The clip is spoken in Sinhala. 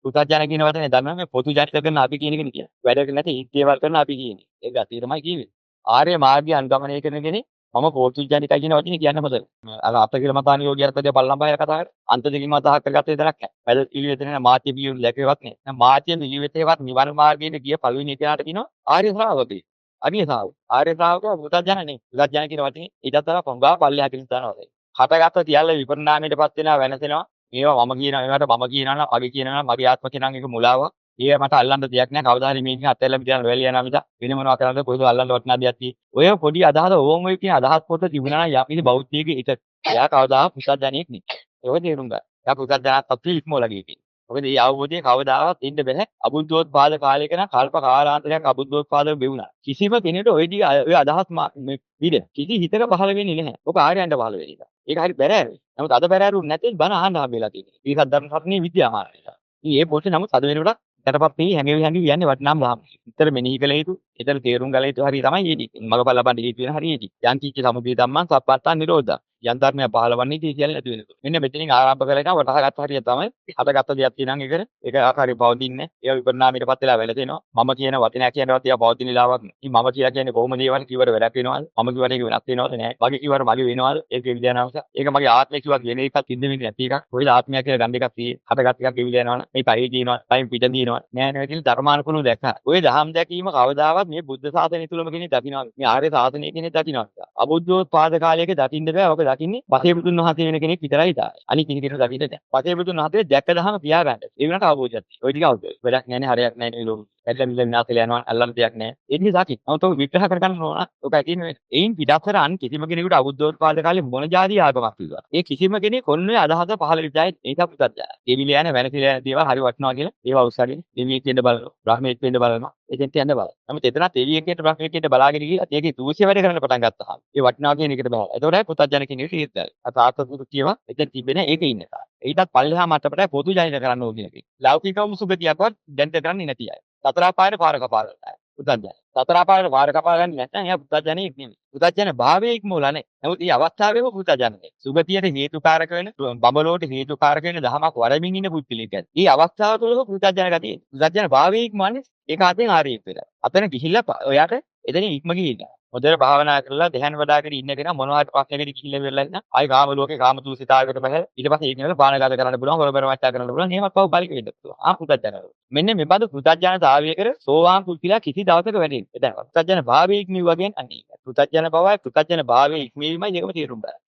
පුතඥ කියන වචනේ දන්නා මේ පොදු ජනිත කරන අපි කියන එකනේ කියන්නේ. වැඩ නැති ඉස්තියවල් කරන අපි කියන්නේ. ඒක අතේ තමයි කිව්වේ. ආර්ය මාර්ගය අනුගමනය කරන කෙනේ මම පොදු ජනිතයි කියන වචනේ කියන්න හොදයි. අර අප කියලා මතාන යෝගියත් දෙය බල්ලම් බය කතා කර. අන්ත දෙකින් මතහ කරගත්තේ විතරක් නැහැ. වැඩ පිළිවෙත නැහැ මාත්‍ය පිළිවෙල දැකේවත් නැහැ. මාත්‍ය පිළිවෙතේවත් නිවන මාර්ගයේ ගිය පළවෙනි එකාට කියනවා ආර්ය ශ්‍රාවකේ. අරිය ශ්‍රාවක. ආර්ය ශ්‍රාවකව පුතඥ නේ. පුතඥ කියන වචනේ ඊටත් වඩා පොංගා පල්ලෙහා කියන තැනවලයි. හටගත්ත තියල්ල විපරිණාමයටපත් වෙනවා වෙනසෙනවා. මේවා මම කියනවා මේවට මම කියනවා නම් මගේ කියනවා නම් මගේ ආත්ම කියනවා නම් ඒක මුලාවක්. ඒ මට අල්ලන්න දෙයක් නැහැ. කවදා හරි මේකෙන් අතැල්ල මිදලා වැලිය යනවා මිස වෙන මොනවා කරන්නද කොහෙද අල්ලන්න වටිනා දෙයක් තියෙන්නේ. ඔය පොඩි අදහස ඕම ඔය කියන අදහස් පොත තිබුණා නම් යම් කිසි බෞද්ධයෙක් හිත එයා කවදා පුසද්දණියෙක් නෙයි. ඒක තේරුම් ගන්න. එයා පුසද්දණක් තත්ත්වෙ ඉක්මවලා ගියේ. මොකද මේ අවබෝධය කවදාවත් ඉන්න බෑ. අබුද්ධෝත්පාද කාලයක නම් කල්ප කාලාන්තරයක් අබුද්ධෝත්පාදව බෙවුණා. කිසිම කෙනෙකුට ඔය ටික ඔය අදහස් විද කිසි හිතක පහළ වෙන්නේ නැහැ. ඔක ආර්යයන්ට පහළ වෙන එක. ඒක හරි බැරෑරුයි. නමුත් අද බැරෑරුන්නේ නැති බණ අහන්න හම්බෙලා තියෙනවා. ඊසත් ධර්ම සත්‍යනේ විද්‍යාමාන නිසා. ඉතින් මේ පොතේ නමුත් අද වෙනකොට යටපත් මේ හැංගි යන්නේ වටිනාම දහම්. විතර මෙනෙහි කළ යුතු, ඊතර තේරුම් ගල යුතු හරිය තමයි මේ මගපල් ලබන්න හේතු වෙන හරිය ඒටි. යන්තිච්ච සමුදය ධම්මං සප්පත්තා නිරෝධා. යන් ධර්මය පහළවන්නේ ඉතින් කියලා නැති වෙනකොට. මෙන්න මෙතනින් ආරම්භ කරලා ඉතින් වටහාගත්ත හරිය තමයි හටගත්ත දෙයක් තියෙනන් ඒක ආකාරي පවතින්නේ. ඒ විපරිණාමයටපත් වෙලා වැළතෙනවා. මම කියන වචනයක් කියනවත් ඒවා පවතින ඉලාවක්. ඉතින් මම කියලා කියන්නේ කොහොමද ඒවට කිව්වට වැඩක් වෙනවද? මම කිව්වට ඒක වෙනස් වෙනවද නැහැ. මගේ කිව්වට මගේ වෙනවද? ඒක විද්‍යානාවස. ඒක මගේ ආත්මය කිව්වත් වෙන එකක් ඉන්න වෙන්නේ නැති එකක්. කොයිද ආත්මය කියලා ගන්න එකක් තියෙන්නේ. හටගත් එකක් කිවිල යනවනම් මේ පහේ තියෙනවා. පහෙන් පිට තියෙනවා. නෑ නෑ කියලා ධර්මානුකූලව දැක්කා. ඔය දහම් දැකීම කවදාවත් මේ බුද්ධ ශාසනය තුලම කෙනෙක් දකින්නවා. මේ ආර්ය ශාසනය කෙනෙක් දකින්නවා. අබුද්ධෝත්පාද කාලයක දකින්න බෑ. ඔක දකින්නේ පසේ බුදුන් වහන්සේ වෙන කෙනෙක් විතරයි තායි. අනිත් කෙනෙකුට දකින්න බෑ. පසේ බුදුන් වහන්සේ දැක්ක දහම පියා ගන්න. ඒ වෙනට අවබෝධයක් තියෙනවා. ඔය ටික අවබෝධ. වැඩක් නෑනේ හරයක් නෑනේ ලෝක. ඇදලා මිල විනාශලා යනවා අල්ලන්න දෙයක් නෑ. ඒ නිසා දකින්න. නමුත් ඔක විග්‍රහ කරගන්න ඕන. ඔක ඇතිනේ. එයින් පිටස්සර අන් කිසිම කෙනෙකුට අබුද්ධෝත්පාද කාලේ මොන જાති ආගමක් කිව්වා. ඒ කිසිම කෙනෙක් ඔන්නේ අදහස පහළ විචායි ඒක පුතත්. ඒ විල යන වෙනසිල යන දේවල් හරි වටිනවා කියලා ඒවා උස්සගෙන දෙවියෙක් වෙන්න බලනවා. බ්‍රහ්මයෙක් වෙන්න බලනවා. එතෙන්ට යන්න බලනවා. නමුත් එතනත් දෙවියෙක්ට බ්‍රහ්මයෙක්ට බලාගෙන ගිහලා ඒකේ දූෂ්‍ය වැඩ කරන්න පටන් ගත්තාම ඒ වටිනවා කියන එකට බහලා. ඒතකොට පුතත් ජන කෙනෙකුට ඉස්සල්. අතාත්තුතු කියවා එතෙන් තිබෙන ඒකේ ඉන්න තා. ඊටත් පල්ලෙහා මට්ටමට පොදු ජනිත කරන්න ඕන කියන එක. ලෞකිකවම සුගතියක්වත් දැන් කරන්නේ නැති අය. සතර පාරේ පාර කපාලා. පුතත් ජන. සතර පාරේ පාර කපා ගන්න නැත්නම් එයා පුතත් ජනෙක් නෙමෙයි. පුතත් ජන භාවයේ ඉක්මවලා නැහැ. නමුත් මේ අවස්ථාවේම පුතත් ජනනේ. සුගතියට හේතුකාරක වෙන බඹලෝට හේතුකාරක වෙන දහමක් වරමින් ඉන්න පුද්ගලෙක්. මේ අවස්ථාව තුළ පුතත් ජන ගතිය. පුතත් ජන භාවයේ ඉක්මවන්නේ ඒක අතෙන් ආරෙක් වෙලා. අතන ගිහිල්ලා ඔයාට එතනින් ඉක්ම ගිහිල්ලා. හොඳට භාවනා කරලා ධ්‍යාන වඩාගෙන ඉන්න කෙනා මොනවා හරි ප්‍රශ්නයකට ගිහිල්ලා වෙලා ඉන්න. ආයි කාම ලෝකේ කාම තුසිතාවයකට බහැලා ඊට පස්සේ ඒක නේද පානගත කරන්න පුළුවන්, හොරබර වචා කරන්න පුළුවන්. එහෙමත් පව් බලික වෙන්න පුළුවන්. පුතත් ජන. මෙන්න මේ බඳු පුතත් ජනතාවය කර සෝවාන් කුල්පිලා කිසි දවසක වැඩෙන්නේ. දැන් පුතත් ජන භාවයේ ඉක්මීවා කියන්නේ අන්නේ. පුතත් ජන බවයි පුතත් ජන භාවයේ ඉක්මීමයි දෙකම තේරුම් ගන්න.